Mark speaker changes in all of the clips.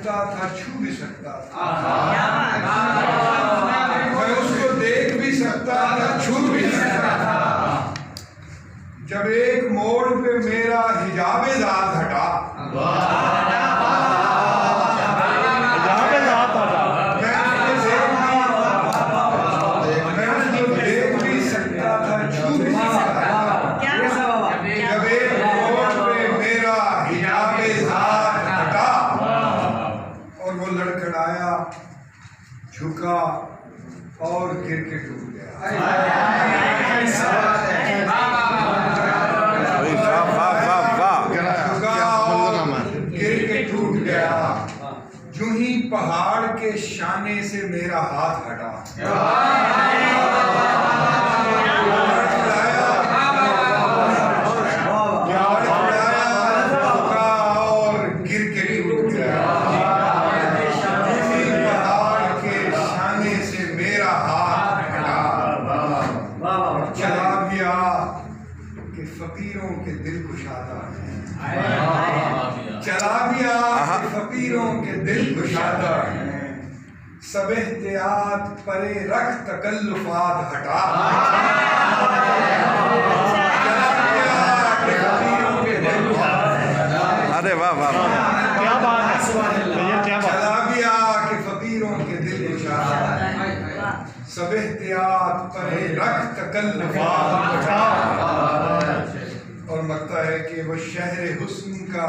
Speaker 1: سکتا تھا، چھو بھی سکتا تھا، میں اس کو دیکھ بھی سکتا تھا، چھو بھی سکتا تھا، جب ایک موڑ پہ میرا حجاب ذات ہٹا، جھکا اور گر کے ٹوٹ گیا، جھکا اور گر کے ٹوٹ گیا، جو ہی پہاڑ کے شانے سے میرا ہاتھ ہٹا، فقیروں کے دل کشادہ ہیں، چلا گیا کہ فقیروں کے دل کشادہ ہیں، سب احتیاط پرے رکھ تکلفات ہٹا، چلا گیا کہ فقیروں کے دل
Speaker 2: ارے واہ واہ کیا بات ہے،
Speaker 1: چلا گیا کہ فقیروں کے دل کشادہ ہیں، سب احتیاط پرے رکھ تکلفات ہٹا، اور لگتا ہے کہ وہ شہر حسن کا،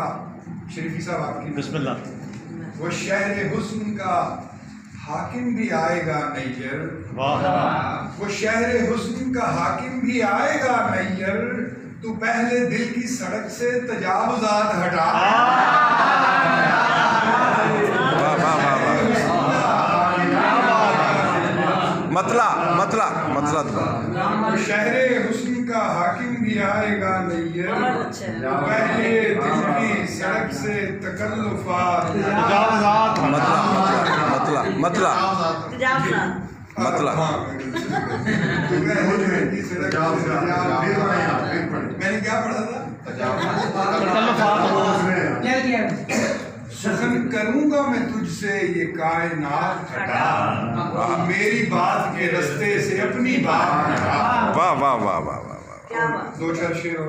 Speaker 1: شریفی صاحب آپ کی
Speaker 2: بسم اللہ،
Speaker 1: وہ شہر حسن کا حاکم بھی آئے گا نیّر، وہ شہر حسن کا حاکم بھی آئے گا نیّر، تو پہلے دل کی سڑک سے تجاوزات ہٹا، مطلع شہر حسن کا حاکم بھی آئے گا نیّر، پہلے دل کی سڑک سے تکلفات، میں نے کیا پڑھا تھا، سخن کروں گا میں تجھ سے یہ کائنات ہٹا، میری بات کے رستے سے اپنی بات ہٹا،
Speaker 2: واہ واہ واہ واہ واہ،
Speaker 1: دو چار شعر